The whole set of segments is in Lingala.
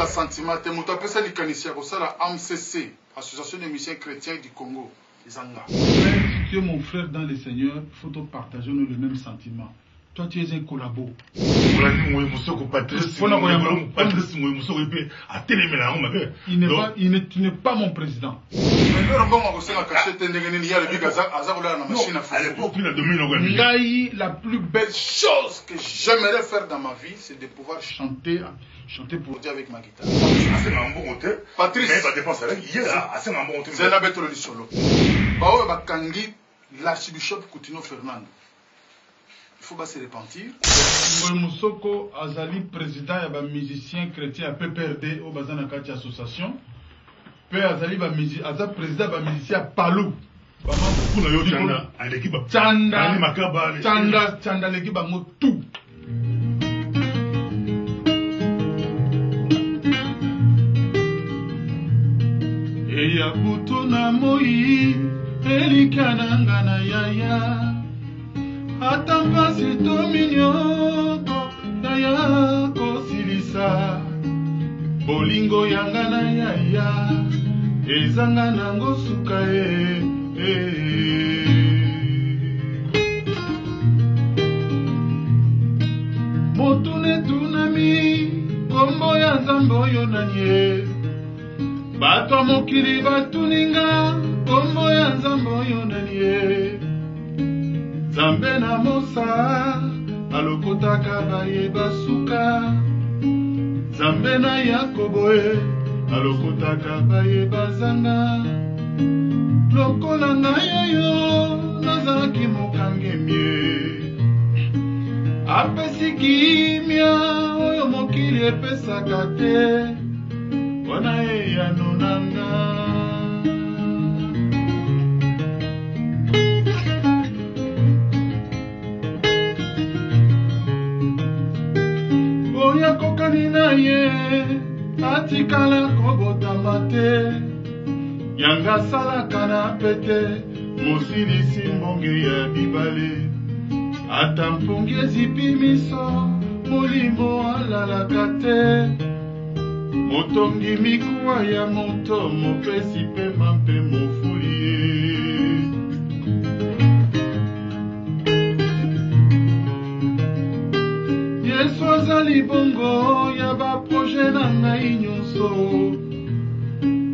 sentiment, tu as ça la AMCC, Association des musiciens chrétiens du Congo, Zanga. Si tu es mon frère dans le Seigneur, il faut te partager le même sentiment. Toi, tu es un collabo. Tu n'es pas mon président. La plus belle chose que j'aimerais faire dans ma vie, c'est de pouvoir chanter pour Dieu avec ma guitare. Patrice, l'archibishop Coutinho Fernando. Il faut se repentir. Moussoko Azali, président et musicien chrétien à PPRD au Bazan Akati Association. Puis Azali, président et musicien à Palou. Tchanda, l'équipe a tout. Et ya Butuna Moi, Elikananga na Yaya. Atamba sito minyoko yaya kosilisa bolingo yanga na yaya ezanga nango suka motune tunami kombo ya nzambe oyo nanye bato mokili batuninga kombo ya nzambe oyo nanye Zambe na mosa alokotaka bayeba suka Zambe na Yakobo alokotaka bayeba zanga lokola ngai yo nazalaki mokangemie apesi kimia oyo mokili epesaka te wana eyano nanga atikala kobotama te yanga salaka na pete mosilisi mbonge ya bibale ata mpongi ezipi miso molimo alalaka te motongi mikuwa ya moto mopesi pema mpe mofuli Yesu azali bongo ya baproje na ngai nyonso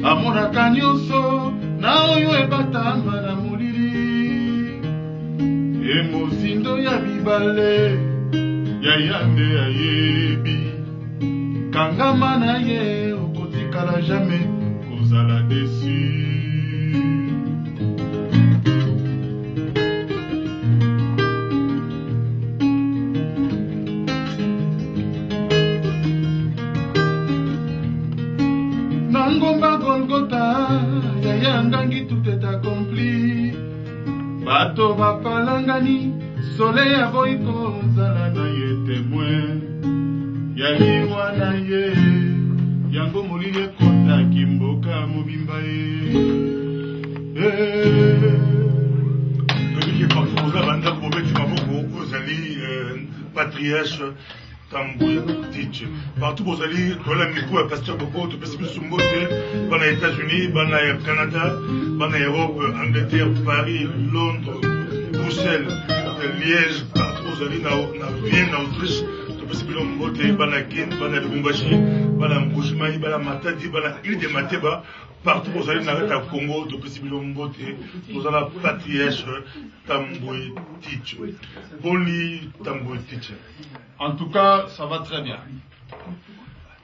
amonaka nyonso na oyo ebatama na molili emozindo ya bibale yaya nde ayebi kangama na ye okotikala jamais kozala desu Yangangi tout est accompli Bato bapalangani Soleil a boiko Zala na ye témoin Yahiwa na ye Yango moline kota Kimboka mobimba ye Patriarche Tambouy, Titch. Partout vous allez, voilà micro, pasteur Boko, tu peux se soumettre, dans les États-Unis, dans le Canada, dans l'Europe, Angleterre, Paris, Londres, Bruxelles, Liège, partout vous allez, dans Vienne, dans Autriche, tu peux se soumettre, dans la Guinée, dans la Lubumbashi, dans la Mbouchmaï, dans la Matadi, dans l'île de Mateba, partout vous allez, dans le Congo, tu peux se soumettre, vous allez la patriarche Tambouy, Titch. Boli Tambouy, Titch. En tout cas, ça va très bien.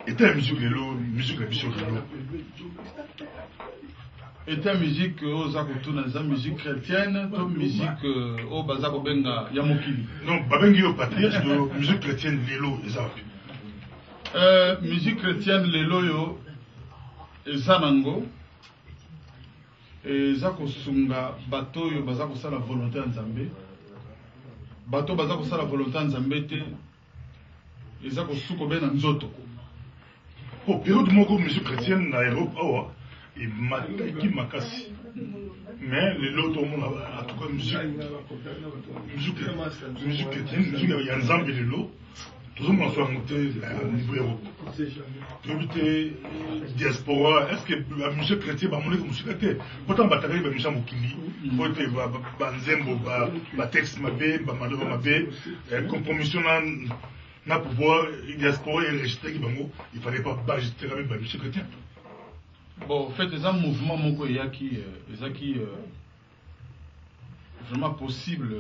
Et ta musique, musique, Et ta musique, la musique chrétienne, ta musique, au Bazako Benga, Yamokili. Non, Babengi au patriarche de musique chrétienne, Lelo, musique chrétienne, Lelo, yo, et Zanango, et Zako Sunga, Bato, yo, Bazako sa la volonté en Zambé. Bato, Bazako sa la volonté en Zambé, ils ont su combien d'anzoto. Au période de musique chrétienne na Europe, il m'a qui m'a cassé. Mais les autres monde en tout cas musique chrétienne, musique il y a ensemble les lots. Toujours m'en soit monté à niveau européen. Tu diaspora, est-ce que M. Chrétien va monter comme secrétaire? Pourtant, bataille va M. Mokili, pourtant, Banzembo, texte mabé, malheur mabé, compromission na pouvoir, diaspora et rejeter il fallait pas rejeter avec M. Chrétien. Bon, en fait, il y a un mouvement qui est vraiment possible.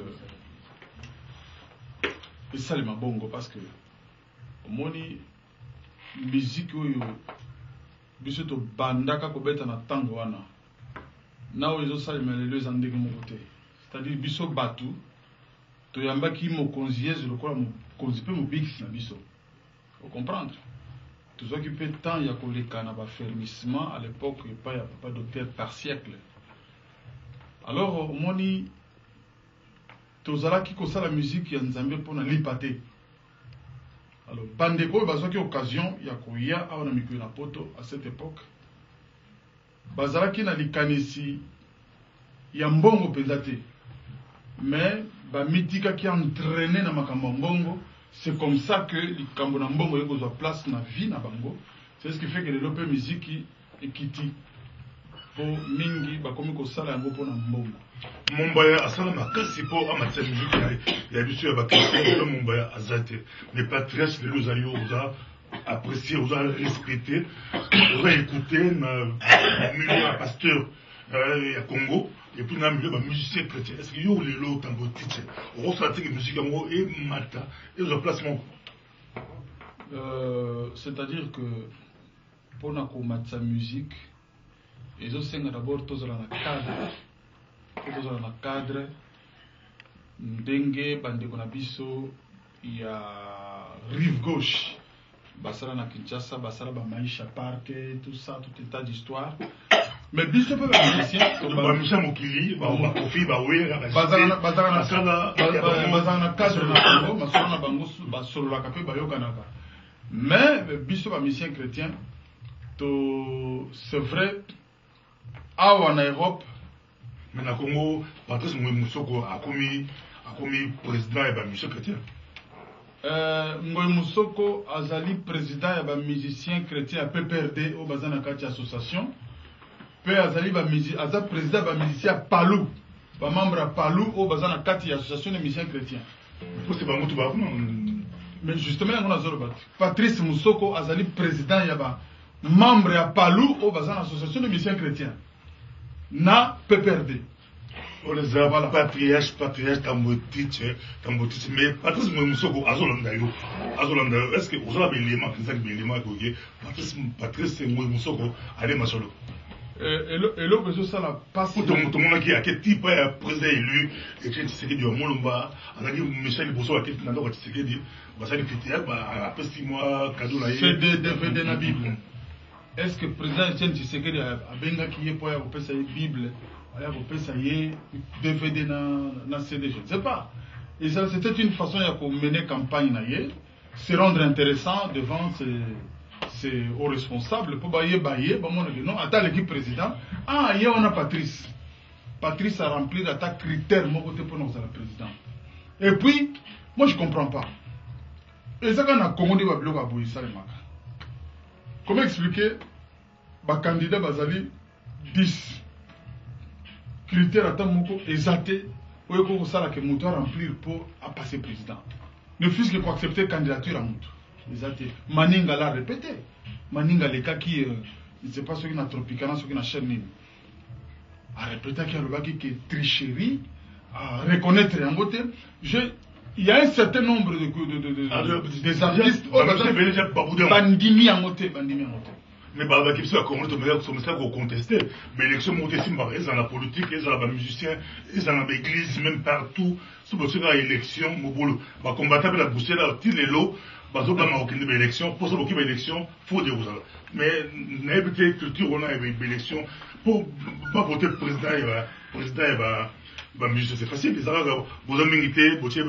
Et ça, c'est bon, parce que la musique, biso to bandaka ko beta na tango wana na oyo ezosalema lelo eza ndenge moko te, c'est-à-dire biso batu toyambaki mokonzi yezu lokola mokonzi mpe mobikisi na biso, ocomprendre tozwaki mpe temps ya koleka na bafermissement à l'époque epai ya papa docteur par siècle. Alors omoni tozalaki kosala musique ya nzambe mpona lipa te. Alors bandeko oyo bazwaki occasion ya koya awa na mikolo na poto à cette époque, bazalaki na likanisi ya mbongo mpenza te, mais bamitikaki entraîné na makambo ya mbongo. C'est comme ça que likambo na mbongo ekozwa place na vie na bango. C'est ce qui fait que lelo mpe miziki ekiti po mingi bakomi kosala yango mpona mbongo. Mombaya asala makasi po amatia musique ya biso ya bakristo Mombaya azate mais patriarche lelo ozali oza apprécier, oza respecter, oza écouter na milieu ya pasteur ya Congo et puis na milieu ba musicien chrétien. Est-ce que yo lelo tango titre okosala te musique yango e mata et oza placement c'est-à-dire que pour na komatsa musique ezosenga d'abord tozala na cadre. Tozala na cadre ndenge bandeko na biso ya rive gauche basala na Kinshasa, basala ba Maisha Park, tout ça, tout état d'histoire. Mais biso pe ba musicien ba Michel Mokili ba kofi ba wera bazala na cadre na bango masolo na bango basolo la kapé ba yokanaka. Mais biso ba musicien chrétien to c'est vrai awa na Europe. Mais na Congo, Patrice Moussoko a commis président et musicien chrétien. Ngoy Moussoko azali président et musicien chrétien à PPRD au Bazana Kati association. Pe azali aza président et musicien Palou, ba membre à Palou au Bazana Kati association des musiciens chrétiens. Pour c'est pas moi tout bas. Mais justement on a zorobat. Patrice Moussoko azali président et membre à Palou au Bazana association des musiciens chrétiens. Na PPRD. On les a voilà patriarche tambotiche mais Patrice Moussoko azolanda yo est-ce que vous avez l'élément qui s'appelle l'élément que Patrice Moussoko allez masolo et le besoin ça la passe tout le monde qui a quel type président élu et qui s'est dit au Molomba on a dit Michel Bosso a quel nando qui s'est dit bah ça les fêter après 6 mois cadeau là c'est de la Bible. Est-ce que le président Etienne Tshisekedi a benga qui est pour y avoir sa Bible, y avoir sa DVD na CD, je ne sais pas. Et ça c'était une façon de mener campagne naïe, se rendre intéressant devant ces hauts responsables pour bailler, bon mon non, attends l'équipe président. Ah, hier on a Patrice. Patrice a rempli l'attaque critère mon côté pour nous le président. Et puis, moi je comprends pas. Et ça quand on a commandé le bloc à Bouissa les Maka. Comment expliquer les candidats Bazali 10 critères à Tamoko exaltés où il faut que Moutou remplir pour passer président. Ne fût-ce que pour accepter la candidature à Moutou. Exalté. Maninga l'a répété. Maninga les cas qui ne sais pas ceux qui n'ont Tropicana, ceux qui n'ont Chernin. A répété qu'il y a le qui est tricherie, à reconnaître un côté. Il y a un certain nombre des artistes bandimi en côté. Mais bah la question à comment te mettre comme ça pour contester. Mais l'élection montée si ils dans la politique, ils dans la musicien, ils dans l'église, même partout. C'est pour ça que l'élection, mon boulot, bah combattre la boussée là, tous les lots, bah ça va aucune élection. Pour ça aucune élection, faut dire ça. Mais n'importe culture on a une élection pour pas voter président et bah c'est facile. Les Arabes, vous avez milité, voter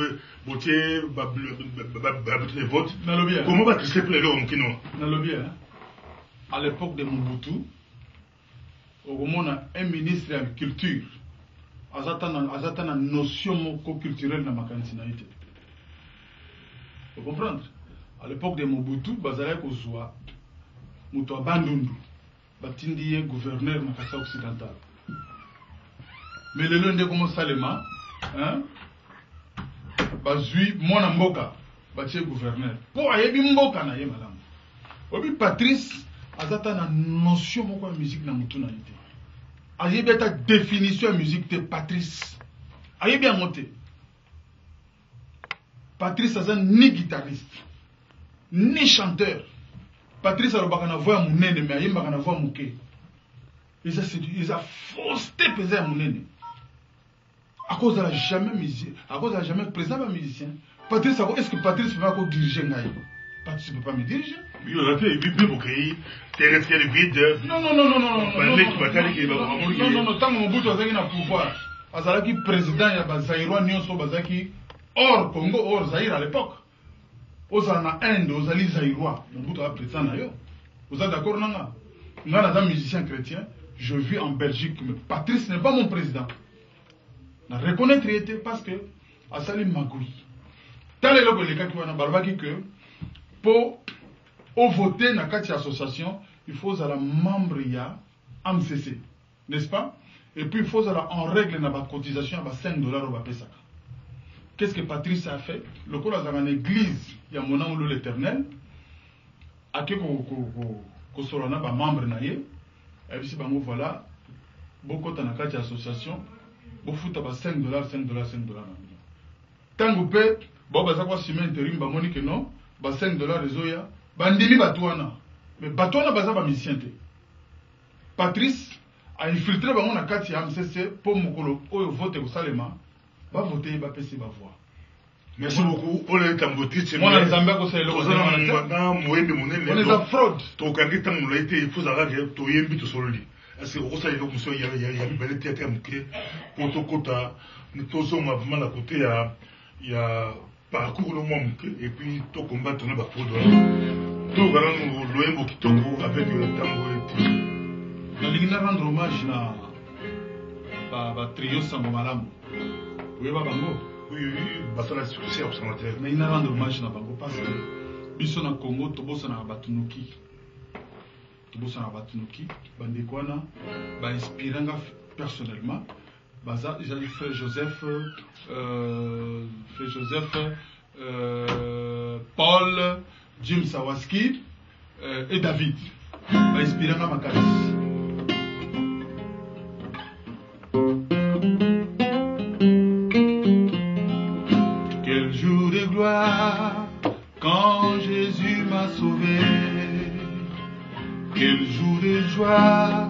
vote. Comment va tricher pour les lots en kino? Dans le bien. À l'époque de Mobutu, au moment un ministre de la culture, a une notion culturelle dans ma cantine. Vous comprenez? À l'époque de Mobutu, bazalaki kozwa muto a Bandundu, batindi ye gouverneur na Kasai occidental. Mais le lundi comme Salema, hein, bazui mwana mboka, batie gouverneur. Pour ayebi mboka na ye malamu. Obi Patrice azata na notion moko ya musique na mutu na ite. Ayebi ta définition ya musique de Patrice. Ayebi a monté. Patrice azan ni guitariste, ni chanteur. Patrice alobaka na voix munene mais ayembaka na voix muke. Ils a fausseté pesé à munene. À cause de la jamais musicien, à cause de la jamais président pas musicien. Patrice, est-ce que Patrice peut pas diriger Ngaï? Patrice ne peut pas me diriger. Oui, on a fait vite pour créer terrestre de vide. Non, tant que mon bout de na pouvoir, Azalaki président ya Zaïrois nyonso bazaki hors Congo, hors Zaïre à l'époque. Ozana Inde, Ozali Zaïrois, mon bout de président na yo. Vous êtes d'accord nanga? Moi, un musicien chrétien, je vis en Belgique, mais Patrice n'est pas mon président. Na reconnaître était parce que Asali Magoui. Tant les locaux les cas qui vont balbaki que pour voter dans cette association, il faut être membre ya AMCC, n'est-ce pas? Et puis il faut être en règle dans la cotisation à $5 au Bapesaka. Qu'est-ce que Patrice a fait? Le coup dans une église, il y a mon nom l'Éternel, à qui qu'on soit membre naïe, et puis voilà, beaucoup dans cette association. Vous foutez $5, $5. Tant que vous payez, bon, bah, ça va se mettre intérim, bah, monique non, bah, $5 les oya, bah, ndimi batouana. Mais batouana, bah, ça va musicien. Patrice a infiltré, bah, on a 4 MCC pour mokolo, ou voter au Salema, bah, voter, bah, PC, bah, voir. Merci beaucoup. On est en beauté, c'est moi. On est en beauté, on est en fraude. Donc, quand on a été, il faut arrêter, tout y est mis tout sur le lit. Est-ce que vous savez que il y a une belle théâtre pour tout côté, nous tous on a vraiment à côté il y a parcours le monde et puis tout combat on a pas trop de tout vraiment nous loin qui toko avec le tango et na lingina rendre hommage na ba trio sango malamu oui ba bango oui ba ça la succès observateur na ina rendre hommage na bango parce que biso na Congo tobosa na batunuki Tobosana Batunuki, Bandekwana, inspirant personnellement. J'ai frère Joseph, Paul, Jim Sawaski et David. Inspirant ma caresse. Quel jour de gloire quand Jésus m'a sauvé. Quel jour de joie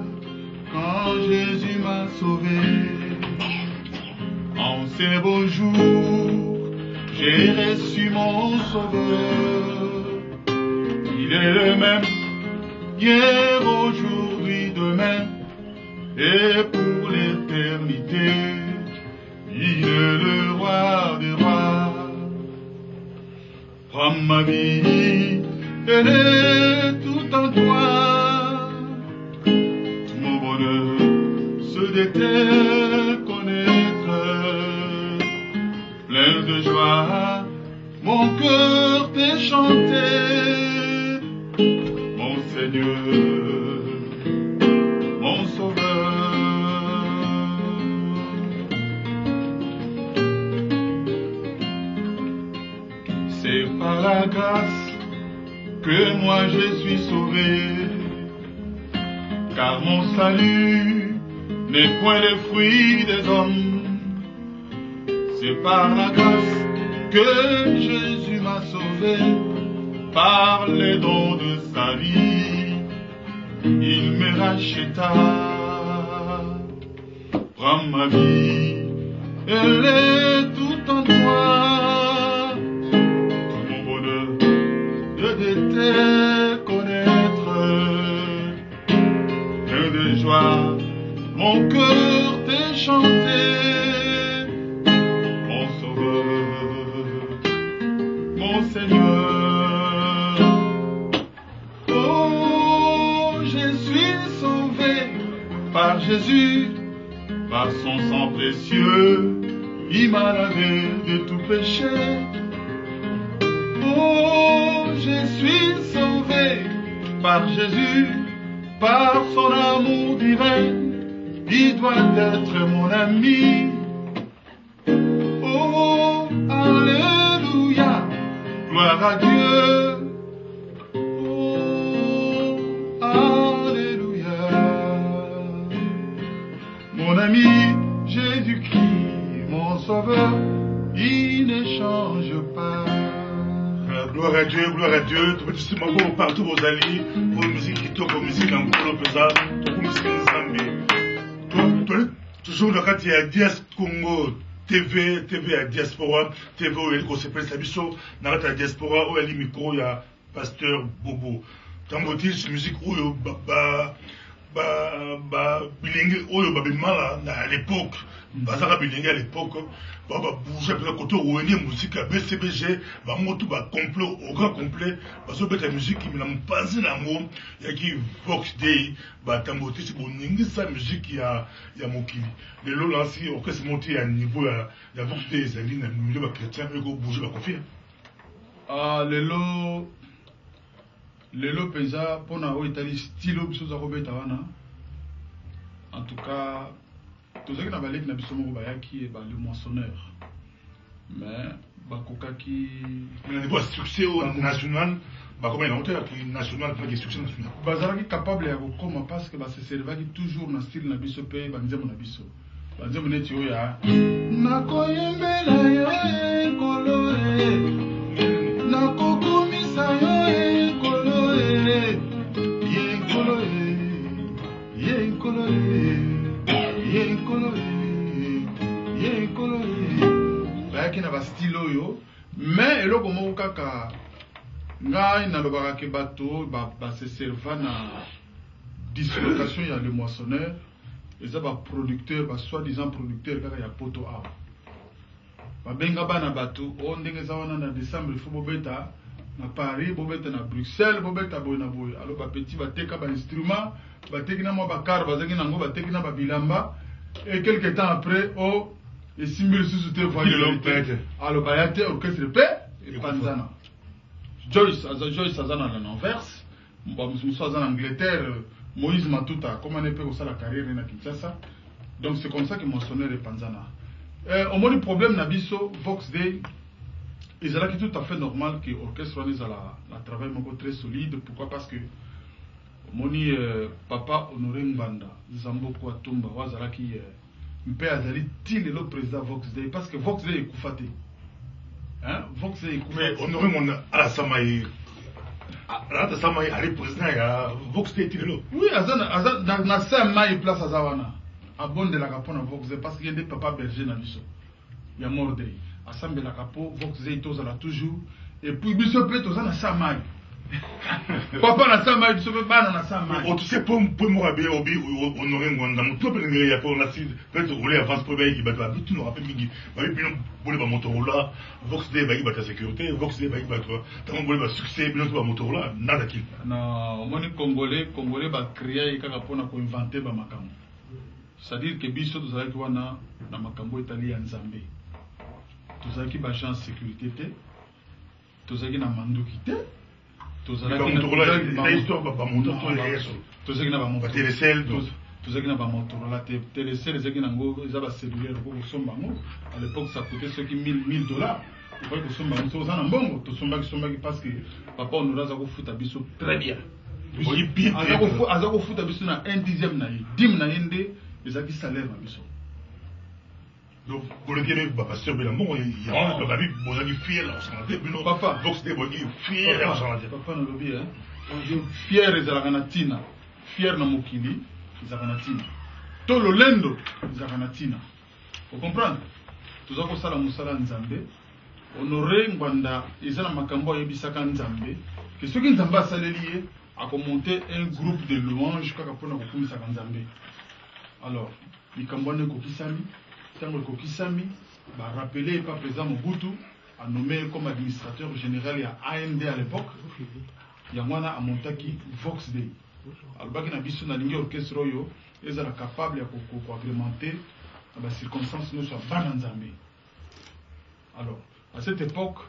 quand Jésus m'a sauvé. En ces beaux jours, j'ai reçu mon sauveur. Il est le même, hier, aujourd'hui, demain, et pour l'éternité. Il est le roi des rois. Prends ma vie, elle est tout en toi. De te connaître, plein de joie, mon cœur t'est chanté, mon Seigneur, mon Sauveur. C'est par la grâce que moi je suis sauvé, car mon salut n'est point le fruit des hommes. C'est par la grâce que Jésus m'a sauvé, par les dons de sa vie, il me racheta. Prends ma vie, elle est tout en toi, mon bonheur de te connaître, plein de joie. Mon cœur t'est chanté, mon sauveur, mon Seigneur. Oh, je suis sauvé par Jésus, par son sang précieux, il m'a lavé de tout péché. Oh, je par Jésus, par son amour divin, il doit être mon ami. Oh, alléluia, gloire à Dieu. Oh, alléluia. Mon ami, Jésus-Christ, mon sauveur, il ne change pas. Gloire à Dieu, gloire à Dieu. Tu peux dire, partout vos alliés, vos musiques qui tournent, vos musiques en Colo Pesa, vos musiques en Zambie. Toujours le cas, il y a Dias Congo, TV à Diaspora, TV où il s'appelle Sabiso, dans la Diaspora, où il y a les micros, il y a Pasteur Bobo. Tant que tu musique où il y a bilingue, où il y a à l'époque, bazara bilingue à l'époque, bouger peut-être côté où il y a musique à BCBG, moto complet, au grand complet, parce que la musique qui m'a passé l'amour, il y a qui Vox Day, Tambotis, c'est bon, sa musique il y a Mokili. Les lots là, si on peut se monter à niveau, il y a Vox Day, les lignes, le milieu chrétien, il faut bouger, confier. Ah, les lots pesa, pour nous, Italie, stylo, bisous à Robert Tawana. En tout cas, tout ce qui n'a pas l'air qui est le moissonneur. Mais, Bakoka qui. Mais le niveau succès au national, comment il a monté qui national, qui succès national. Bazara qui est capable de comment parce que c'est serveur qui toujours dans le style na biso pe, banzemo na biso. Banzemo neti oya. Nakoyembela yo ekolo e. Nakokumisa yo ekolo e. Ekolo e. Ekolo e. Ekolo e. Ekolo e. Qui n'a pas style yo, mais eloko moko kaka ngai na lobaka ke bato se serva na dislocation ya le moissonneur, eza ba producteur ba soi-disant producteur kaka ya poto a ba benga bana bato o ndenge za wana na décembre il faut bobeta na Paris, bobeta na Bruxelles, bobeta boy na boy, alors ba petit ba teka ba instrument ba tekina mo ba car ba zangi nango ba tekina ba bilamba et quelque temps après oh et si mille sous-soutés voyaient l'empête, alors bah y a des orchestres de paix et Panzana. Joyce Azana en Anvers, Moussa en Angleterre, Moïse Matuta, comment on peut faire la carrière dans Kinshasa. Donc c'est comme ça que moissonneur et Panzana. Au moins le problème Nabiso, Vox Day, ils ont tout à fait normal que l'orchestre soit la travail très solide. Pourquoi? Parce que moni papa Honoré Mbanda, Zamboko Atumba, Wazalaki. Mpe azali til le président Vox Day parce que Vox Day est koufaté. Hein? Vox Day est koufaté. Mais on aurait mon Alassamaï. Alassamaï, allez président, il y a Vox Day til le. Oui, Azan, na Samaï place Azawana. Abonde la capone à Vox Day parce qu'il y a des papas bergers dans l'issue. Il y a mort Day. Assemble la capo, Vox Day, tous là toujours. Et puis, Bissot Plé, tous na Samaï. Papa na Samaï, Bissot Plé, na Samaï. Tu sais, pour moi, on aurait un tout peu de pour la cible. Peut-être rouler avance pour qui bat la vie, tu n'auras pas Mingi. Bah, puis, on va Motorola, Vox Day, bah, il bat la sécurité, Vox Day, bah, il bat toi. Tant qu'on va succès, bien sûr, Motorola, nada qui. Non, moi, les Congolais, va créer, quand on a inventé, bah, Makambo. C'est-à-dire que Bissot, nous avons dit, na Makambo italien en Zambie. Tous ceux qui sont en sécurité, tous ceux qui sont en mandokité, tous ceux qui sont en télécell, tous ceux qui sont en Motorola, télécell, ceux qui sont en cellulaire, à l'époque ça coûtait ceux qui $1000. Vous voyez que sont en bongo, tous sont parce que papa on nous a fait à Bissot très bien. Ils ont fait à Bissot dans 1/10 na 10 na yende, les acquis salaires à Bissot. Donc, pour le Québec, pasteur Bélamont, il y a un peu de fier, papa, Vox Day, fier, papa, nous le hein. Fier, ils ont la tina. Fier, na Mokili, ils ont la tina. Tolo Lendo, ils ont la tina. Vous comprenez? Tout ça, ça, la Moussala Nzambe. Honoré Ngwanda, ils ont la Makambo et Bissaka Nzambe. Que ceux qui Nzamba a salé a monté un groupe de louanges, Kakapona Kokumisaka Nzambe. Alors, les Kambouane Kokisami. Le Kokisami va rappeler le président Mobutu a nommé comme administrateur général il y a AND à l'époque. Il y a un Montaki Vox Day. Alors, il y a un orchestre qui est capable de agrémenter dans les circonstances nous sommes pas dans Zambie. Alors, à cette époque,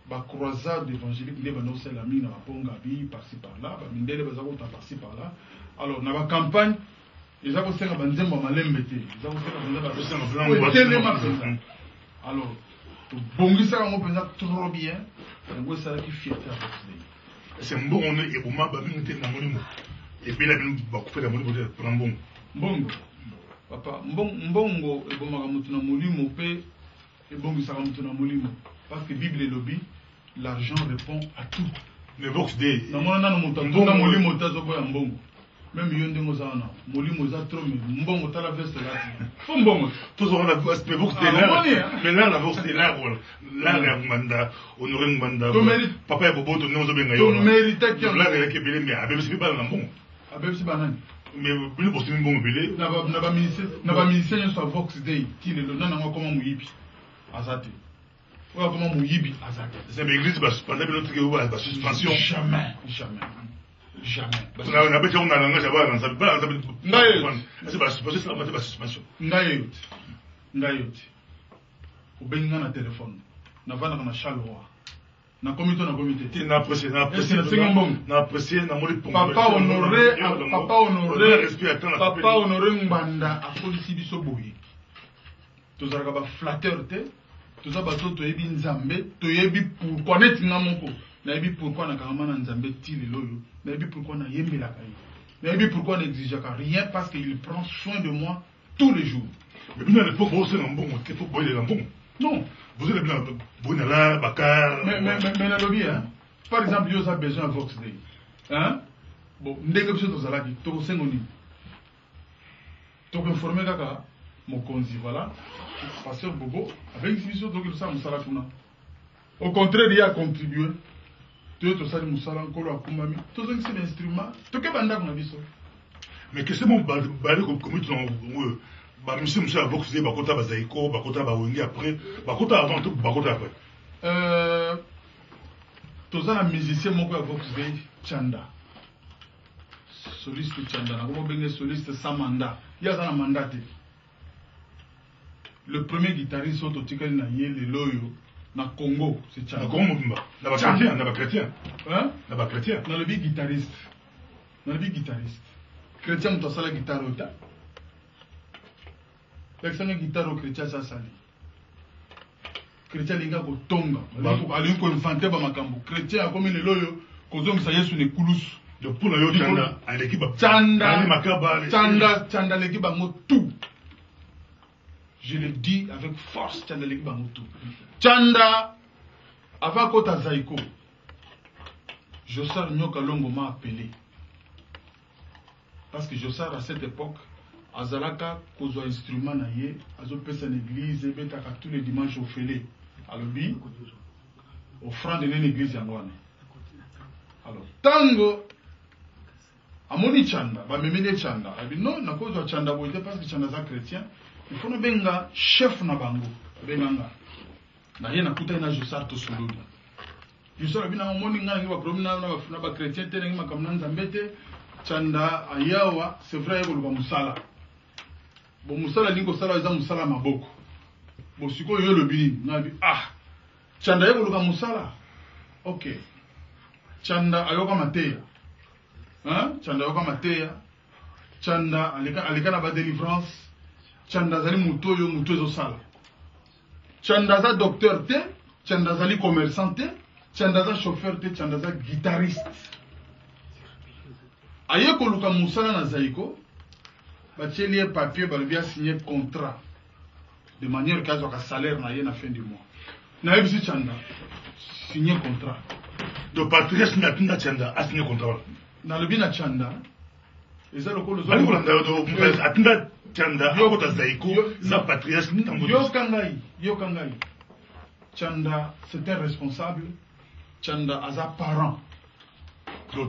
ba croisade évangélique nde bana osala mingi na baponga bi par-ci par-là bamindele baza kota par-ci par-là. Alors na ba campagne eza kosenga banzembo malembe te eza kosenga banzembo mpenza. Alors tobongisaka yango mpenza trop bien yango esalaki fierté ya Vox-Day. C'est mbongo ne eboma bamingi te na molimo ebela bino bakufela molimo te mpona mbongo. Mbongo papa mbongo ebomaka motu na molimo mpe ebongisaka motu na molimo parce que Bible elobi l'argent répond à tout. Mais Vox-Day namona nano moto atonda molimo te azoboya mbongo même yo ndenge oza wana molimo eza trop mais mbongo tala veste lati fo mbongo tozokana mais Vox-Day mais là la Vox-Day là ya nganda honoré nganda papa ya boboto ndenge ozobenga yo mérite ki là ya kebele mais abebisi bana na mbongo abebisi banani mais bino bosimi mbongo bele na ba ministère nyonso ya Vox-Day ti lelo nana ngo koma muyibi azate oyo koma muyibi azate c'est mais église basuspendre bino tike oba ba suspension jamais na beti on a langage ba na sabi ba sabi c'est ba suspension c'est ba suspension ngayote obenga na téléphone na vana na Charleroi na comité na apprécier na moli papa honoré Mbanda a police biso boye tozalaka ba flatteur te toza bato toyebi nzambe toyebi pourquoi netinga moko nayebi pourquoi na kangama na nzambe tili loyo nayebi pourquoi na yembelaka ye nayebi pourquoi n'exigeaka rien parce qu'il prend soin de moi tous les jours. Mais bien à l'époque vous êtes un bon il faut boyer un bon non vous êtes bien bonala bakar mais na lobby hein par exemple yo a besoin de Vox-Day hein bon ndenge biso tozalaki tokosengo nini tokoinforme kaka mokonzi voilà pasteur Bobo avec biso tokosala mosala kuna au contraire il a contribué to sali musala nkolo akumami tozongisa l'instrument tokeba ndako na biso. Mais que c'est mon balé comme comité ba monsieur à Vox-Day bakota bazaiko bakota bawengi après bakota avant tout bakota après tozana musicien moko ya Vox-Day Chanda soliste Chanda na ko benge soliste sans mandat yaza na mandat te le premier guitariste autotikali na ye le loyo na Congo c'est Chanda. Na Congo na ba chrétien hein na ba chrétien na le guitariste chrétien mto sala guitare ota l'examen guitare au chrétien ça sali chrétien linga ko tonga ali ko infante ba makambo chrétien comme le loyo kozongisa Yesu ne kulusu de pour yo Chanda à l'équipe Chanda l'équipe bango tout. Je le dis avec force, Chanda l'équipe bango tout. Chanda avant kota Zaiko Jossar Nyoka Longo m'a appelé parce que Jossar à cette époque azalaka kozo instrument na ye azo pesa na église betaka tous les dimanches au félé alobi offrande de l'église yangwana. Alors tango amoni Chanda ba memene Chanda abi non na kozo Chanda boite parce que Chanda za chrétien il faut no benga chef na bango benganga na ye na kuta na Jossar to solodi Jossar bina amoni ngana ba promina na ba chrétien te ngi makamna nzambete Chanda ayawa c'est vrai ko luba musala bon musala lingo sala za musala maboko bon siko yo le bini ngabi Chanda yeko luka musala OK Chanda ayoka mateya hein Chanda ayoka mateya Chanda alika na ba délivrance Chanda zali mutoyo sala Chanda za docteur te Chanda zali commerçant te Chanda za chauffeur te Chanda za guitariste ayeko luka musala na Zaiko batieli papier balobia signer contrat de manière qu'il y a un salaire na la fin du mois. Na yebisi Chanda signer contrat. De patriarche na pinda Chanda a signé contrat. Na lobi na Chanda eza lokolo zo. Bali kolanda do atinda Chanda akota Zaiko za patriarche ni tango. Yo kangai. Chanda c'était responsable. Chanda aza parent.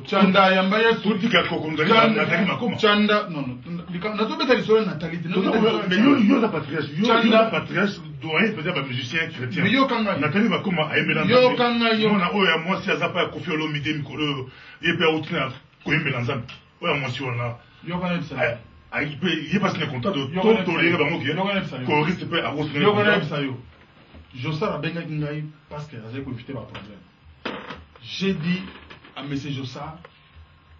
Chanda yamba ya politika kokongali na makoma. Chanda non na to beta lisolo natalité. Mais yo la patriarche doit peut-être un musicien chrétien. Mais yo kanga Nathalie Makoma a aimé la yo kanga yo na oya moi si azapa kofi olomide mikolo yepe outina ko aimé la nzambe. Oya moi si ona yo kanga ça. Il est pas signé contrat de tolérer bango qui choriste peut avoir signé. Yo kanga ça yo. Jossa a benga kingai parce que j'ai éviter le problème. J'ai dit à M. Jossa,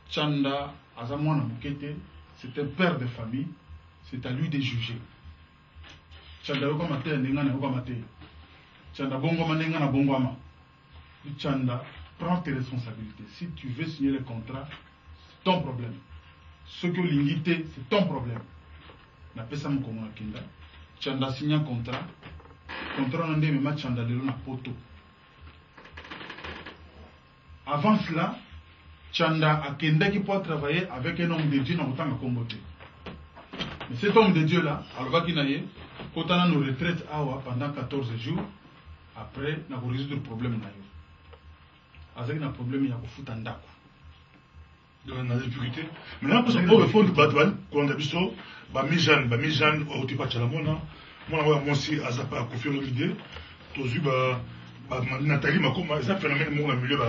Chanda, Azamwana Mukete, c'est un père de famille, c'est à lui de juger. Chanda yoko mate nengana yoko mate. Chanda bongo manengana bongo ama. Chanda, prends tes responsabilités. Si tu veux signer le contrat, c'est ton problème. Ce que l'unité, c'est ton problème. Na pesa mkongo akinda. Chanda signe un contrat. Contrat nande me ma Chanda lelo na poto. Avant cela, Chanda a kenda qui peut travailler avec un homme de Dieu dans autant de comboté. Mais cet homme de Dieu là, alors qu'il n'a eu, quand on a nos retraites pendant 14 jours, après, on a résoudre le problème. Avec un problème, il y a un foot en dako. Dans la difficulté. Maintenant, pour le fond de Batouane, quand on a vu ça, Bamijan, au Tipa Chalamona, moi, on a aussi à Zapa, à Kofi Olomide, tous Nathalie Makoma, ça phénomène mon milieu.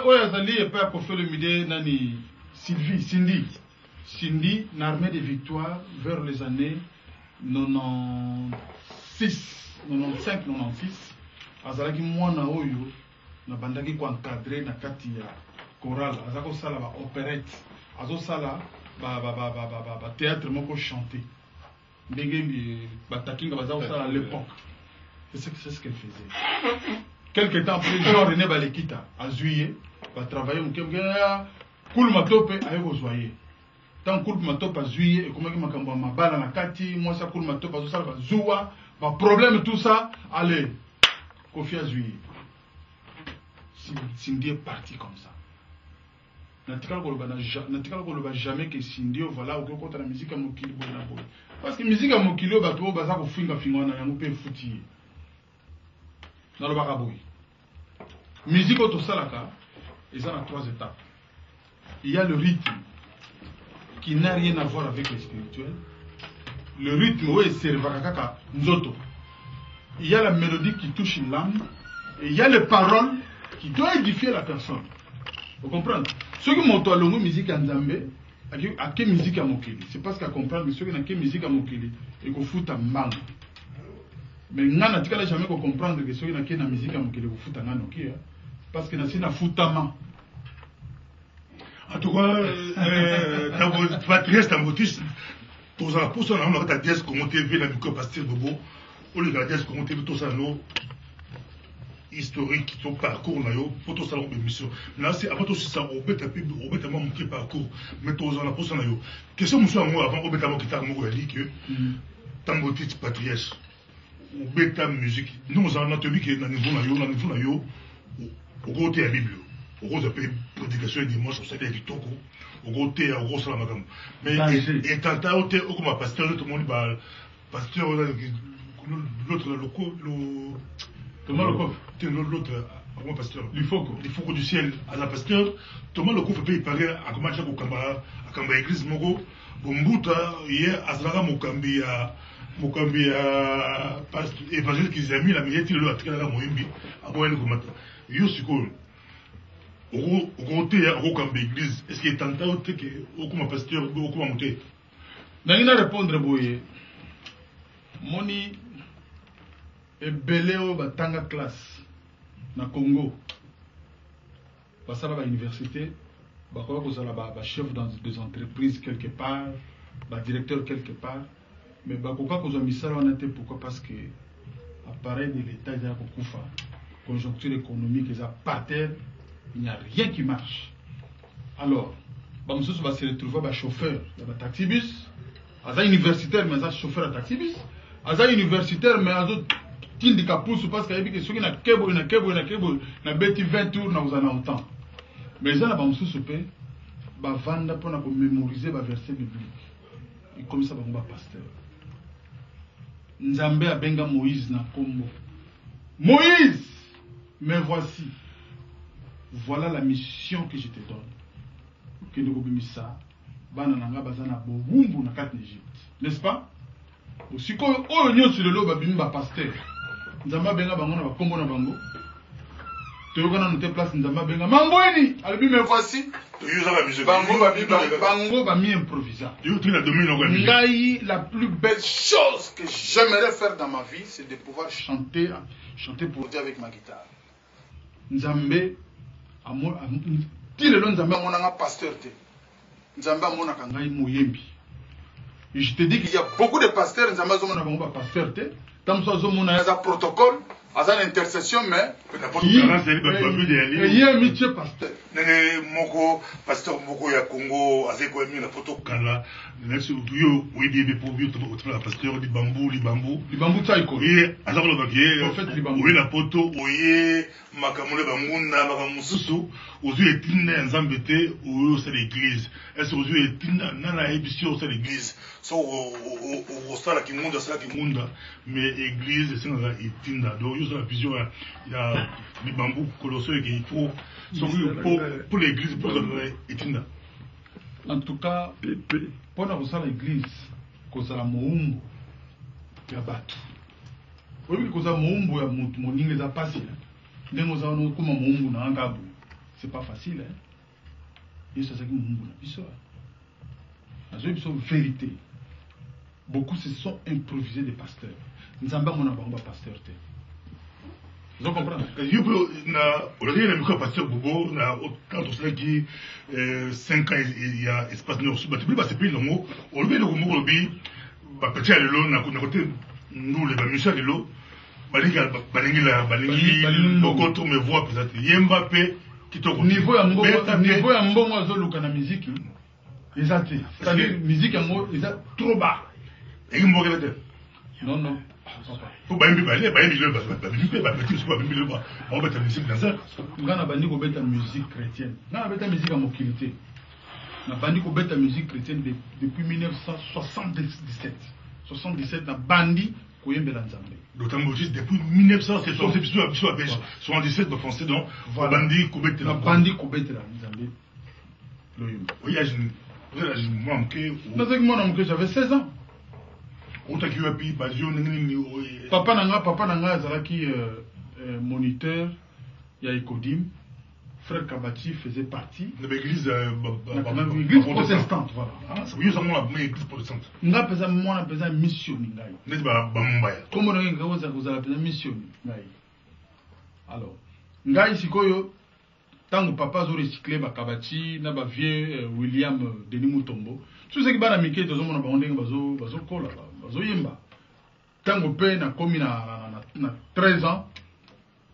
Oui, Azali et pas Kofi Olomide, Nani, Cindy, une armée de victoires vers les années 96, 96, Azalaki Mwana Oyo, na bandaki ko encadrer na kati ya chorale, azako sala ba opérette, azo sala ba théâtre moko chanter. Ndenge batakinga bazako sala à l'époque. C'est ce qu'elle faisait. Quelque temps après, Jean-René Balekita a Zuye, va travailler au Kemgea, Koul Matope a Yozoye. Tant Koul Matope a Zuye, et comment il m'a cambié ma balle à la Kati, moi ça Koul Matope a Zousala, Zoua, ma problème tout ça, allez, Kofi a Zuye. Cindy est parti comme ça. Natikal Koloba jamais que Cindy, voilà, au côté de la musique à Mokili. Parce que la musique à Mokili, il y a des gens qui font des foutis. Dans le baraboui. Musique au Salaka, ils ont 3 étapes. Il y a le rythme qui n'a rien à voir avec le spirituel. Le rythme, oui, c'est le Vakakaka, Nzoto. Il y a la mélodie qui touche l'âme. Et il y a les paroles qui doivent édifier la personne. Vous comprenez? Ceux qui montent à l'ongo musique en Zambé, à quelle musique à Mokili? C'est parce qu'à comprendre que ceux qui n'ont quelle musique à Mokili, et qu'on fout en mangue. Mais on n'a jamais comprendre que ceux qui n'ont quelle musique à Mokili, qu'on fout en mangue. Parce que c'est un foutama. En tout cas, patrice, tambotis, tous en poussant, on a ta dièse commenté, vu la micro-pasteur Bobo, ou le dièse commenté, tout ça, non. Historique, ton parcours, pour ton salon de mission. Là, c'est avant tout ça, on peut taper, on peut tellement manquer parcours, mais tous en la poste, on a eu. Question, monsieur, moi, avant, on peut tellement quitter mon rallye que, tambotis, patrièche, on peut ta musique. Nous, on a entendu que, dans le niveau, au gros thé à Bible, au gros appel prédication dimanche, on s'est dit Toko, au gros thé, au gros salamagam. Mais, et tant à thé, au gros pasteur, tout le monde, pasteur, l'autre, Thomas Lecoq, l'autre, comment pasteur? Du Foucault du ciel, à la pasteur, Thomas Lecoq fait payer à comment chaque Kamba, à Kamba église Mogo, Bombuta, hier, à Zara Mokambi, évangile qu'ils ont mis la meilleure tille à Tkala Moimbi, à Boyen Komata. Yosuko, au gros thé, à Kamba église, est-ce qu'il est tentant que, au comme pasteur, au comme monté? N'a répondre, Boye. Moni. Et Beléo batanga classe na Congo. Basala ba université, bakola kozala ba chef dans des entreprises quelque part, ba directeur quelque part, mais bakoka kozwa misala wana te pourquoi parce que appareil de l'état ya kokufa, conjoncture économique eza par terre, il n'y a rien qui marche. Alors, ba mususu ba se retrouver ba chauffeur ba taxibus, aza universitaire mais aza chauffeur à taxibus, aza universitaire mais aza Tindi Kapoussou parce qu'il y a des gens qui ont na beti 20 tours na uzana autant. Mais ils ont ba mususu pe ba vanda pour mémoriser ba verset biblique. Et comme ça ba pasteur. Nzambe a benga Moïse na Congo. Moïse, mais voici. Voilà la mission que je te donne. Que nous obéissons. Bana nanga bazana bobumbu na kat Égypte. N'est-ce pas? Aussi ko o nyo sur le loba bimba pasteur. Nzamba benga bango na bakombo na bango. Toyokana note place nzamba benga mangweni alibi me voici. Bango ba mi improvisa. Ngai la plus belle chose que j'aimerais faire dans ma vie c'est de pouvoir chanter chanter pour dire avec ma guitare. Nzambe Tile Nzambe amonanga pasteur te. Nzambe amonaka ngai moyembi. Et je te dis qu'il y a beaucoup de pasteurs Nzambe azomona bango ba pasteur te. Tamso azomona ya protocole, aza intercession mais il y a un métier pasteur. Moko pasteur moko ya Congo azeko mi na photo kala next yo oui bien pour vous la pasteur di bambou tsaiko oui azako lo bakie en fait li bambou oui la photo oye makamole bangunda makamususu ozu etinda nzambe te oyo c'est l'église est-ce ozu etinda nana ebisio c'est l'église so o sala kimunda mais église c'est nga etinda donc yo la vision ya li bambou colosso et il faut pour l'église, pour l'église. En tout cas, pour l'église, cause la moumbo, il y a battu. Oui, cause la moumbo, il y a pas facile. C'est pas facile. Et c'est ça qui moumbo. C'est une vérité. Beaucoup se sont improvisés des pasteurs. Nous avons un pasteur. Vous comprenez? Aujourd'hui, il y a un pasteur Bobo, quand on sait qu'il y a 5 ans, il y a espace nord sud, c'est plus long. On le dit, petit à l'élo, nous, les Bamisha de l'eau, Balingi, beaucoup trop me voient peut-être. Yembappé, qui te niveau à mbongo à zoluka na musique, ils ont c'est-à-dire musique à moi, ils ont trop bas. Et ils m'ont regardé. Non. Pour bambi balé le on va te musique dans ça. Ngana bandi ko beta musique chrétienne. Ngana beta musique à mokilité. Na bandi ko beta musique chrétienne depuis 1977. 77 na bandi ko yembela nzambe. D'autant plus depuis 1977 français donc bandi ko beta nzambe. Oui, moi manqué j'avais 16 ans. Papa Nanga Azalaki moniteur, il y a Ekodim, frère Kabati faisait partie. L'église protestante, voilà. Oui, c'est moi l'église protestante. Nous avons mission. Comment nous avons mission? Alors, Ngai Sikoyo, tant que papa a recyclé Kabati, n'a pas vieux William Denis Mutombo. Tout ce qui va Mickey, dans un moment, bazo kola, bazo yemba. Tango pe na komi na 13 ans,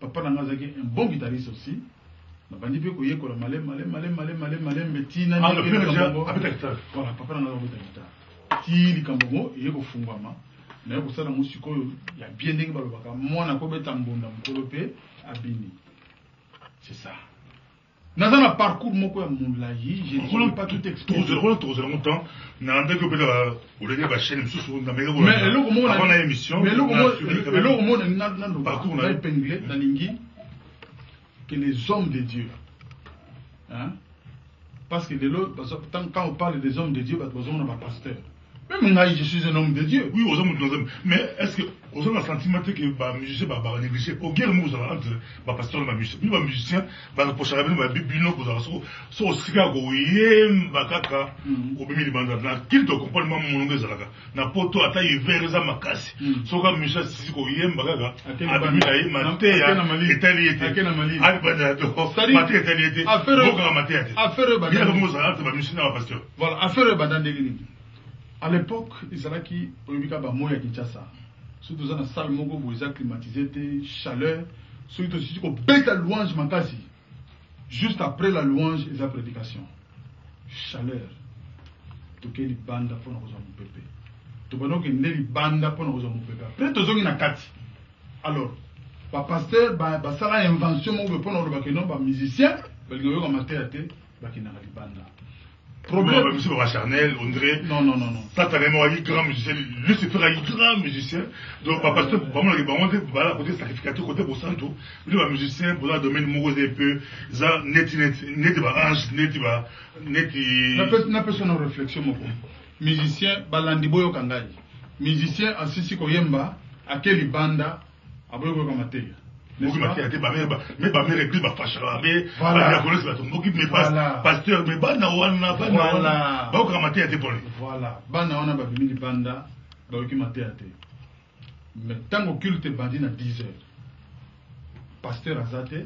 papa n'a pas un bon guitariste aussi. Na bandi pe koye kola malem betina. Ah, le père avec la guitare. Voilà, papa n'a pas de guitare. Ti likambo yeko fungwama. Na yeko sala musiko ya bien ndenge balobaka. Mwana ko beta mbonda mukolo pe abini. C'est ça. Dans un parcours, je ne peux pas tout expliquer. Mais que les hommes de Dieu, parce que quand on parle des hommes de Dieu, on a un pasteur. Même je suis un homme de Dieu. Oui, aux hommes, mais est-ce que aux hommes, le sentiment que les musiciens vont négliger? Au guerre, nous avons entre les pasteurs et les musiciens. Nous, les musiciens, nous prochain avenir, nous avons bino que nous avons so Chicago, yem, bakaka, au bimi libanda. Na qu'il te comprenne moi mon nom zalaka. Na poto ataille verza makasi. So comme musicien si ko yem bakaka. Abimi na yem mateya. Italiété. Ali bada do. Mateya italiété. Boka mateya. Affaire bada. Bien nous avons entre les musiciens et les pasteurs. Voilà, affaire bada ndegini. À l'époque, Israki, Olympica Bamoya Kinshasa, surtout dans la salle Mogo, où ils ont climatisé, chaleur, surtout si on bête la louange, Makasi. Juste après la louange, ils ont prédication. Chaleur. Toké li banda pour nous mon pépé. Tobano ki ne li banda pour nous mon pépé. Après, tous ont une kati. Alors, le pasteur, ça a une invention pour nous le musicien, parce que nous avons maté à té, qui n'a li banda. Problème, monsieur Charnel, on dirait. Non. Ça, t'as vraiment un grand musicien. Lucifer a un grand musicien. Donc, parce que, vraiment, on va côté sacrificateur, côté pour santo. Lui, un musicien, pour la domaine morose un peu. Ça, net, ange, n'a pas son réflexion, mon musicien, balandi boyo kangai. Musicien, assisi koyemba, à quel banda, à boyo kamateya. Mais ma mère est plus ma fâche. Mais la connaissance va tomber. Mais pasteur, mais bana wana, bana wana été pour lui. Voilà. Bana wana ba bimi banda, ba oki maté até. Mais tant que culte bandi na 10 heures. pasteur azate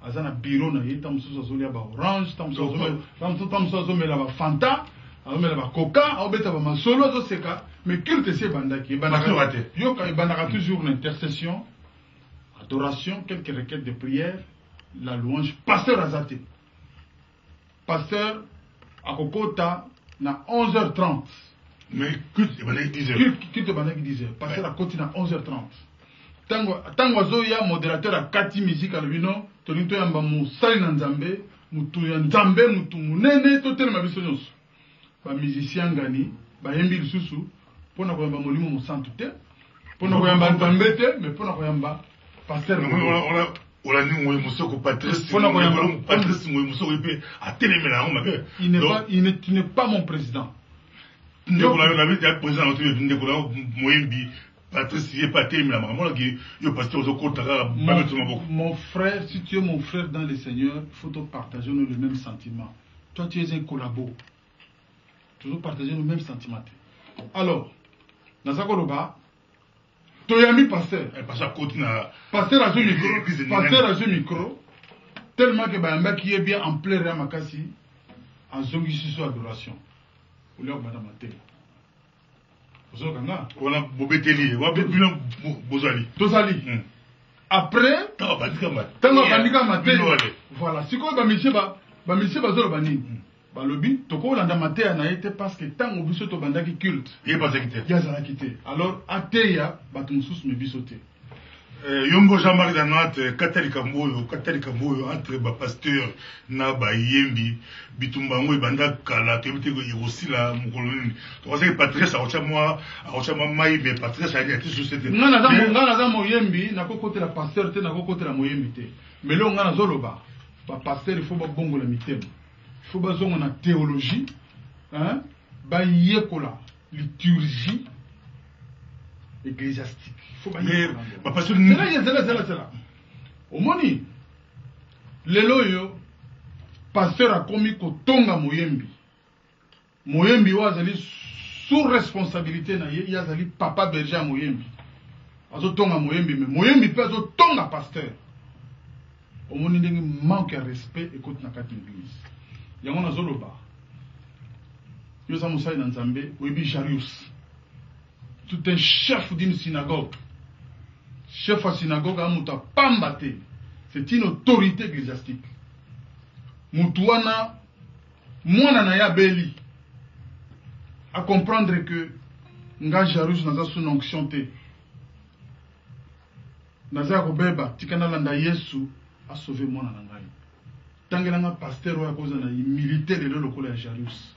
azana bureau na ye tamususu azolia ba orange tamususu azomela ba fanta azomela ba coca azobeta ba masolo azoseka mais culte esi ebandaki ebandaka toujours l'intercession, adoration, quelques requêtes de prière, la louange. Pasteur azate pasteur akokota na 11h30. Mais culte ebandaki 10h. Culte ebandaki 10h. Pasteur akoti na 11h30. Tango azoya modérateur akati musique alobino toni toyamba mosali na nzambe mutu ya nzambe mutu munene totelema biso nyonso ba musicien ngani bayembi lisusu mpona koyamba molimo mosantu te mpona koyamba nzambe te mais mpona koyamba pasteur olandi ngoyi mosoko Patrice ngoyi mosoko epe atelemela yango mabe. Tu n'es pas mon président. Ndeko na yo président oto ndeko na moyembi Patrice n'est pas terminé. Mon frère, si tu es mon frère dans le Seigneur, il faut te partager le même sentiment. Toi, tu es un collabo. Toujours partager le même sentiment. Alors, dans Zakoroba, tu as mis pasteur. Pasteur a ce micro. Tellement que Bayamba qui est bien en plein Ramakasi, en zongi sur adoration. Ou là, madame Maté. On a bobeteli, on a bozali. Tozali. Après, voilà. Si quoi, monsieur bazolo bani. Balobi, toko landa maté na été parce que tant au biso to bandaki culte. Il est pas quitté. Il a quitté. Alors ateya batumsus me bisoté. Yombo Jean-Marie Danate, Katali Kamboyo, entre ba pasteur na ba yembi, bitumbango ibanda kala, kebite aussi la mukoloni. Donc c'est Patrice a ochama mai, mais Patrice a dit société. Ngana za moyembi, na kokote la pasteur te na kokote la moyembi te. Mais là ngana zoloba, ba pasteur il faut ba bongo la mitem. Il faut ba zongo na théologie, hein, ba yekola, liturgie ecclésiastique. Mais parce que c'est là. Au moni, leloyo, pasteur a commis kotonga moyembi. Moyembi wazali sous responsabilité na ye, yazali papa berger moyembi. Azo tonga moyembi, mais moyembi peut azo tonga pasteur. Au moni dengi manque de respect, écoute na kati l'église. Yango na zoloba. Yo sa musai na nzambe, webi Jarius. Tout un chef d'une synagogue. Chef à synagogue a muta pambate. C'est une autorité ecclésiastique. Mutuana, mwana na ya beli. À comprendre que nga Jarus naza sous onction te. Naza kobeba tikana landa Yesu a sauvé mwana na ngai. Tangela nga pasteur wa koza na militaire le lokola ya Jarus.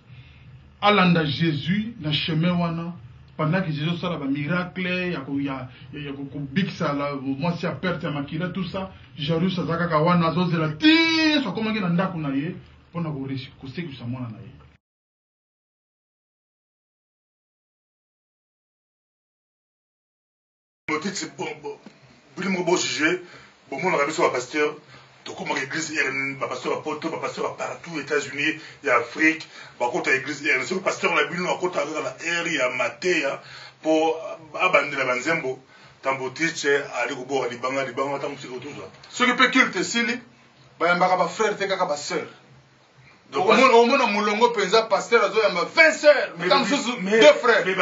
Alanda Jésus na chemin wana. Pendant que Jésus a un miracle, il y a un big sala, moi si a perte à makila, tout ça, Jarus a zaka kawana, zoze la ti, so comment il a ndaku na ye, pour na réussir, que c'est que ça mona na ye. Le titre c'est bon, bon sujet, bon, mon arabe sur pasteur. Donc, comme l'église, il y a un pasteur à Porto, un pasteur à partout, aux États-Unis, il y a Afrique, par contre, l'église, il y a un pasteur à la Bible, à côté de la R, il y a Maté, pour abandonner la Banzembo, Tambotiche, aller au bord, à Libanga, tout ça. Ce qui peut culte, c'est lui, il y a un frère, il y a un sœur. Donc, au moins, mon longo pensa pasteur, il y a 20 sœurs, mais deux frères. Mais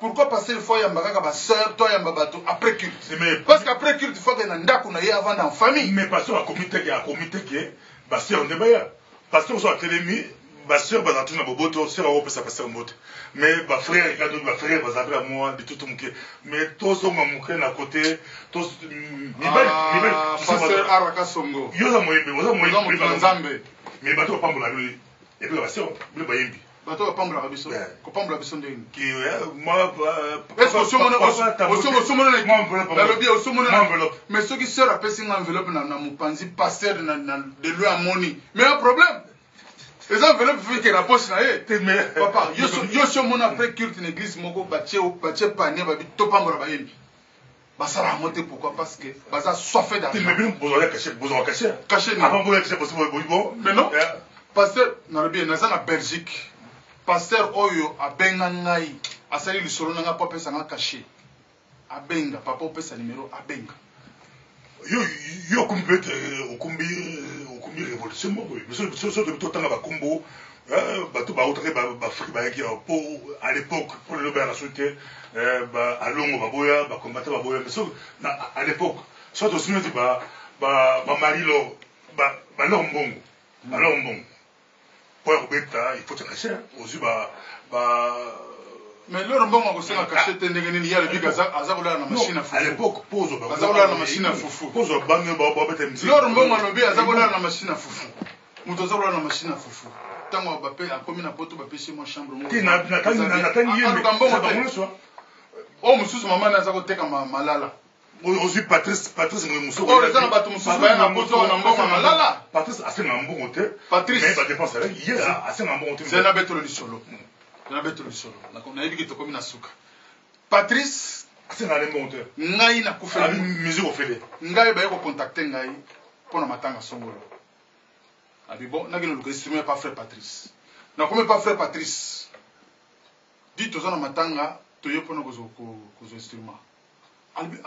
pourquoi passer le fois, il y a un sœur, toi, il y a un bateau, après culte? Parce qu'après culte, il faut qu'il y ait un ndaku avant dans la famille. Mais pasteur, il y a un comité qui est, pasteur, on est bien. Pasteur, on est télémi, pasteur, on est dans boboto, c'est un ça pasteur moto. Mais ma frère, il y a d'autres frères, ils ont moi, de tout le monde. Mais tous sont à côté, tous. Pasteur Araka Songo. Yo za moyembe, mais bateau pas pour la lui. Et puis la pasteur, le bayembi. Bateau pas pour la biso. Ko pas pour la biso ndenge. Qui moi est-ce que enveloppe. Mais ceux qui se rappellent une enveloppe na mupanzi pasteur de lui à moni. Mais un problème. Les enveloppes fait que la poche na ye. Papa, yo so mon après culte une église moko bache panier ba to pas pour la bayembi. Ça va monter pourquoi? Parce que ça soif d'argent. Mais bien, vous allez cacher. Cacher. Avant vous cacher possible bon. Mais non. Pasteur, na bien na en Belgique. Pasteur Oyo a bengangai, a sali le solo nga papa sanga caché. abenga papa opesa numéro abenga yo compete okumbi révolution moko mais so de totanga bakombo bato bautake bafriki bayaki po à l'époque pour le lobert asute alongo baboya bakombata baboya mais so à l'époque so to simeti ba marilo balor mbongo po kobeta il faut te cacher ozu mais loro mbongo akosenga caché te ndenge nini ya lebi aza kolala na machine à fufu à l'époque pose aza kolala na machine à fufu pose bange babeta mziki loro mbongo alobi aza kolala na machine à fufu moto aza kolala na machine à fufu ntango bape akomi na poto bapesi mwa chambre aluka mbongo te oyo mosusu mama ne aza koteka malala ozwi patrice mosusu oyo eza na bato mosusu baya na poto na mbongo malala patrice asenga mbongo te patrice mais badepense ye asenga mbongo te zena betolo lisolo nayebi ke tokomi na suka patrice asenga ale mbongo te ngai nakufeli musique ofele ngai baye kocontacte ngai mpo na matanga songolo abi bon nakende luka instrument pa frère patrice nakomi pa frère patrice di toza na matanga toye mpona kozwa instrument alibi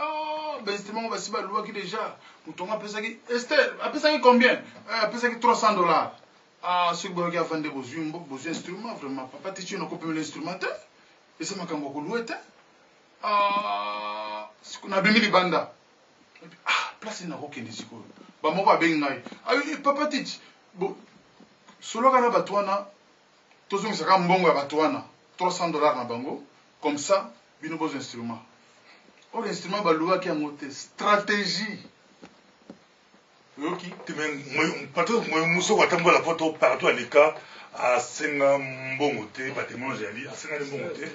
bainstrument basi baluwaki déjà motongo apesaki ester apesaki combien apesaki $300 soki boyoki avande bozwi instrument vraiment papa titi yo nakopemela instrument te esa makambo akolue te nabimi libanda place nakokende sikoyo bamoko abengi ngai papa titi solaka na bato wana tozongisaka mbongo ya bato wana $300 na bango comme ça bino bozwa instrument oyo instrument baluwaki yango te stratégie oyoki moyo mosoko atambola poto partout aleka asenga mbongo te batemoin jali asengani mbongo te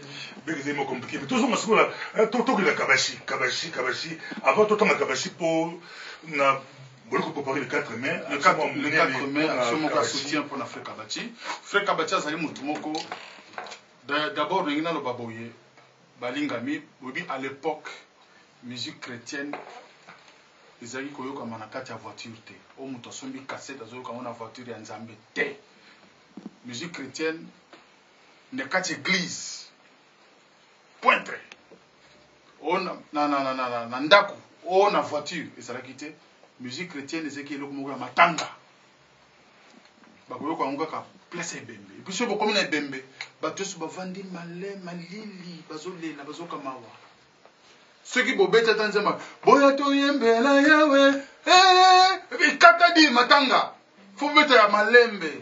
beke ezali mo compliqué mais tozonga sikola tokela kabashi avant totanga kabashi mpo na boloko préparer le 4 mai le 4 mai action moko ya soutien mpona frère kabachi frère kabachi azali motu moko d'abord ndenge naloba boye balingami boyebi à l'époque musique chrétienne ezalaki koyokama na kati ya voiture te oyo moto asombi cassette azoyokango na voiture ya nzambe te musique chrétienne na kati église pointre oyo na ndako oyo na voiture ezalaki te musique chrétienne ezalaki eloko moko ya matanga bakoyoka yango kaka place ya ebembe epuis soki bokomi na ebembe bato nyonso bavandi malili bazolela bazokamawa soki bobeta ata nzemba boya toyembela yawe ekata di matanga fo bobeta ya malembe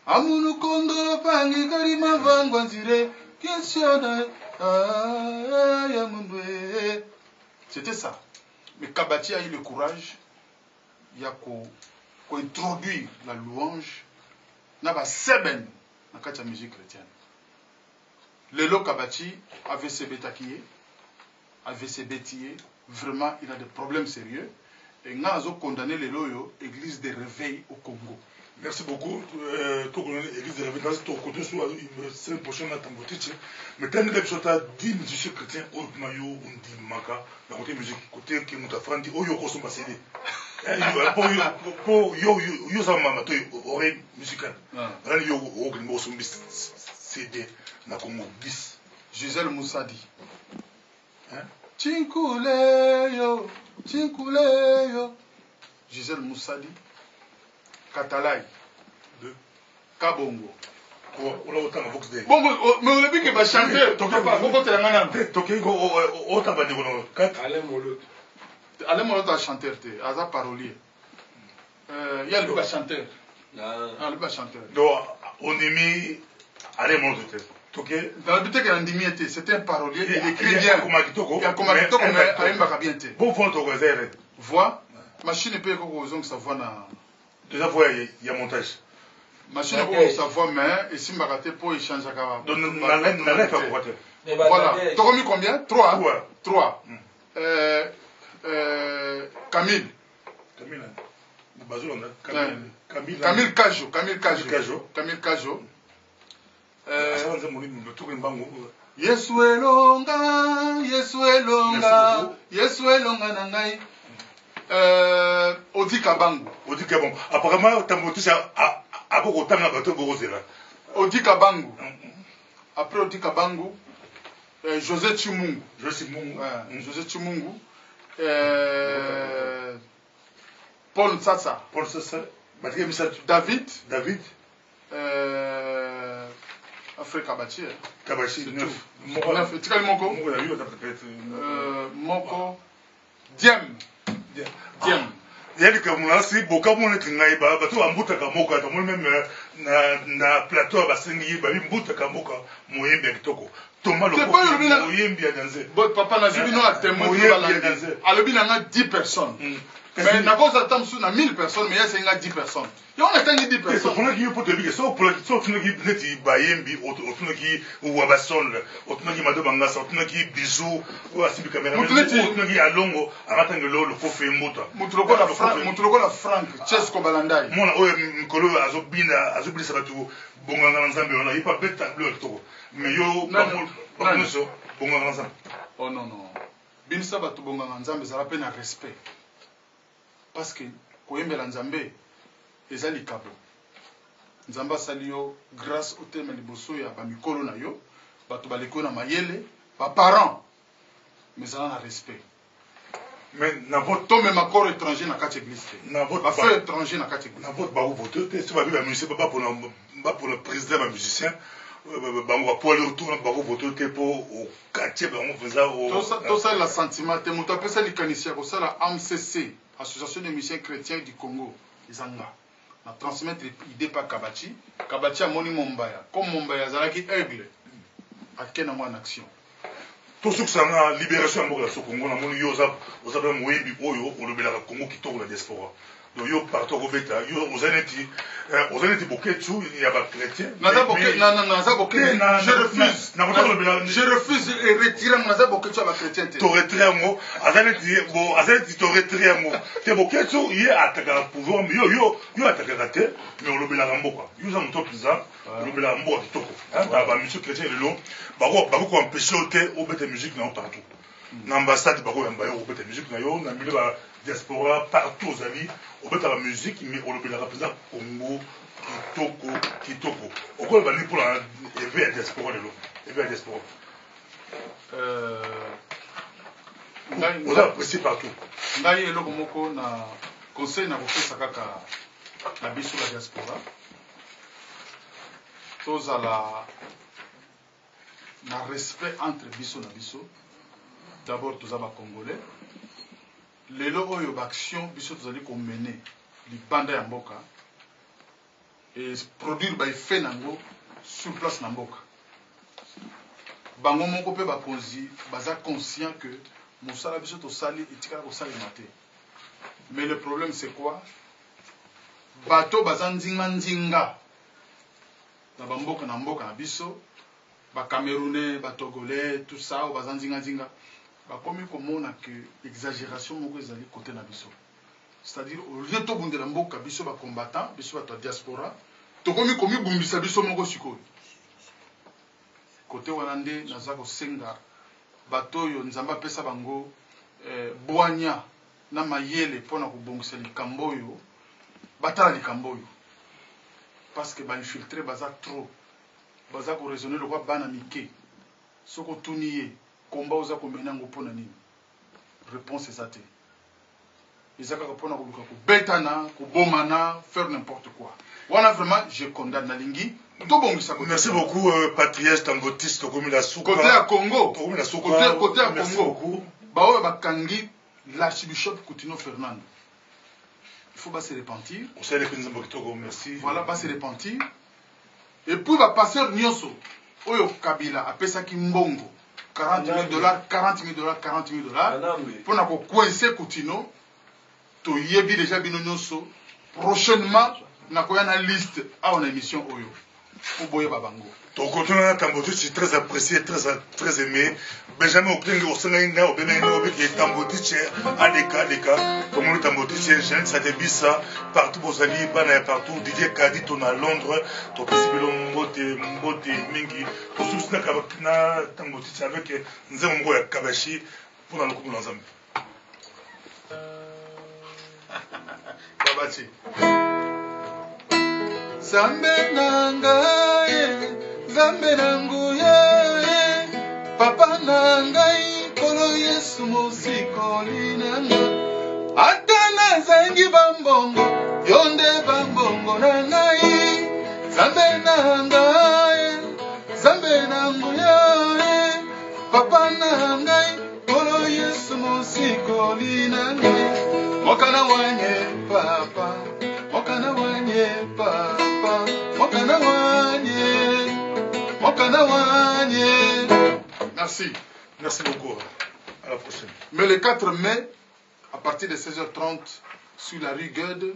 amunu kondolo pangi kari mavangwa nzire kiesiona ya mundwe c'était ça mais Kabati a eu le courage ya introduire la louange na ba seben na kati ya musique chrétienne lelo Kabati avait ses bêtakiers avec ses bêtiers, vraiment il a des problèmes sérieux. Et nous avons condamné les loyaux, église de réveil au Congo. Merci beaucoup. Église de réveil, dans ton côté, c'est une prochaine attente. Mais tant que tu as dit musiciens chrétiens, au maillot, on dit maka, dans côté musique, côté qui nous a fait dit, oh yo, qu'on s'en CD. Pour yo, ça m'a maté, oreille musicale. Yo, oh, qu'on s'en CD, na Congo 10. Gisèle Moussadi. Chinkuleyo. Gisèle Moussadi. Katalai. Kabongo. On a autant de Vox Day. Bon, mais on a vu que va chanter. Alain Molot a chanteur. Aza parolier. Il y a le chanteur. Le chanteur. Donc, on est mis Alain Molot. Dans le but que c'était un parolier, il écrit bien. Il y a comme un mais bon, voix, machine peut que ça voix na. Déjà, il y a montage. Machine peut ça voix, mais ici, ma raté pour échanger avec. Donc, voilà. Tu as remis combien? 3. Camille. Camille Kajo. Yesu elonga na ngai. Odi Kabangu. Apparemment, Tambotisha a beaucoup de temps à battre Borosela. Odi Kabangu. Après Odi Kabangu, José Chimungu. José Chimungu. José Chimungu. Paul Tsatsa. Paul Tsatsa. David. David. Afrique Kabachi. Kabachi. Neuf. Tikali Moko. Moko. Diem. Yali kamunasi boka mone tingai ba bato ambuta kamoka to même na plateau basengi ba mbuta kamoka moyembe kitoko toma lo moyembe ya danser papa na zibino a témoin alobi na 10 personnes mais na cause attendre sur na 1000 personnes mais il y a 10 personnes et on attend 10 personnes on a qui pour te dire so pour tu qui neti bayembi otuna qui wabasol otuna qui mado bangasa otuna qui bisou o asibi camera otuna qui alongo amatangelo lo kofe mbuta mutuloko la frank Chesco Balandai mona o nkolo azobina sabatu bonganga nzambe ona ipa beta bleu toko mais yo bamuso bonganga nzambe oh non binisa batu bonganga nzambe ça rappelle un respect parce que koyembela nzambe eza likabo nzamba sali yo grâce au thème liboso ya bamikolo na yo bato baleko na mayele ba parents mais ça na respect mais na votre to même corps étranger na kati église na votre ba frère étranger na kati église na votre ba voter te ba ba musicien pas pour le président ba musicien bango pour le retour ba voter te pour au quartier bango faisait to ça la sentiment te muto pesa likanisia ko ça la AMCC Association des musiciens chrétiens du Congo izanga na transmettre idée par Kabachi a moni Mombaya comme Mombaya zalaki aigle akena mo en action tout ce que ça na libération moko la Congo na moni yoza oza moyebi oyo olobela ka Congo kitoko la diaspora donc yo partout robeta yo ozaneti boketu ya ba chrétien naza boketu je refuse et retirer naza boketu ya ba chrétien to retirer mo azaneti to retirer mo te boketu ye ataka pouvoir yo ataka te mais olobela ka mboka yo za muto kiza olobela mboka kitoko ba monsieur chrétien lelo bako ko empêcher te obeta musique na partout na ambassade bako yamba yo obeta musique na yo na milieu ba diaspora partout aux amis on peut faire la musique mais on peut la représenter Congo kitoko on peut aller pour la éveil à diaspora de l'eau éveil à diaspora on a apprécié partout ngai eloko moko na conseil na kopesa kaka na biso la diaspora tozala na respect entre biso na biso d'abord toza ba congolais lelo oyo baction biso tozali komene libanda ya mboka et produire ba effet nango sur place na mboka bango moko pe bakonzi baza conscient que mosala biso tosali etikala kosalema te mais le problème c'est quoi bato baza ndinga na bamboka na mboka na biso ba Camerounais ba Togolais tout ça o baza ndinga bakomi komona que exagération moko ezali côté na biso c'est-à-dire au lieu to bundela mboka biso ba combattant biso ba diaspora tokomi komi bumbisa biso moko sikoyo côté wana nde naza kosenga bato yo nzamba pesa bango boanya na mayele pona kobongisa likambo oyo batala likambo oyo parce que ba infiltrer baza trop baza ko raisonner le roi bana mike soko tuniye combat oza komena ngo pona nini réponse ezate ezaka pona ko luka ko betana ko bomana faire n'importe quoi wana vraiment je condamne nalingi to bongisa ko merci beaucoup patriarche Tambotiste komi la souka côté à Congo komi la souka côté à Congo ba oyo bakangi l'archbishop Coutinho Fernando il faut pas se repentir on sait les princes bokitoko merci voilà pas se repentir et puis ba pasteur nyonso oyo Kabila apesaki mbongo $40,000, $40,000 pour nous coincer Coutinho. Tu y déjà bino nyonso. Prochainement, na koya na liste à une émission oyo. Pour boye babango. Ton contenu Tambotiste c'est très apprécié, très aimé. Benjamin Oklenge Osenga Obenenga Obeki Tambotiste ADK comme le Tambotiste Jean Satebisa partout aux alliés bana partout Didier Kadi ton à Londres ton possible mbote mingi pour soutenir na Tambotiste avec Nzembo ya Kabashi pour dans le couple ensemble. Kabashi Zambe nanga Zambe nangu papa na ngai kolo Yesu mosikoli na ngai ata nazangi bambongo yonde bambongo na ngai zambe na ngai zambe na nguya papa na ngai kolo Yesu mosikoli na ngai mokana wanye papa mokana wanye papa mokana wanye. Merci. Merci beaucoup. À la prochaine. Mais le 4 mai, à partir de 16h30, sur la rue Gueule,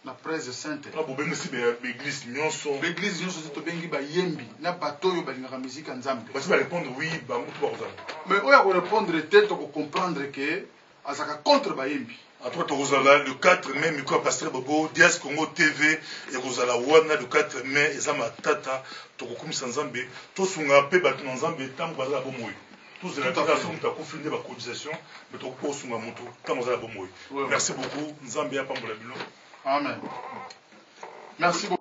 la presse sainte. Ah, bon, ben, c'est l'église Nyonso. L'église Nyonso, c'est Bengi Bayembi. Na bateau yo balingaka musique en Zambie. Bah, tu vas répondre oui, bah, moi, tu vas mais on va répondre tête pour comprendre que azaka contre Bayembi. Après, le 4 mai, Miko Pasteur Bobo, Dias Congo TV, et Rosala Wana, le 4 mai, et Zama Tata, Tokokum Sanzambe, tous sont un peu battus dans Zambé, tant que vous avez bon tous les déclarations qui ont confiné la cotisation, mais tout le monde sont un moto, tant que vous avez bon. Merci beaucoup, Zambia Pambola Bilo. Amen. Merci beaucoup.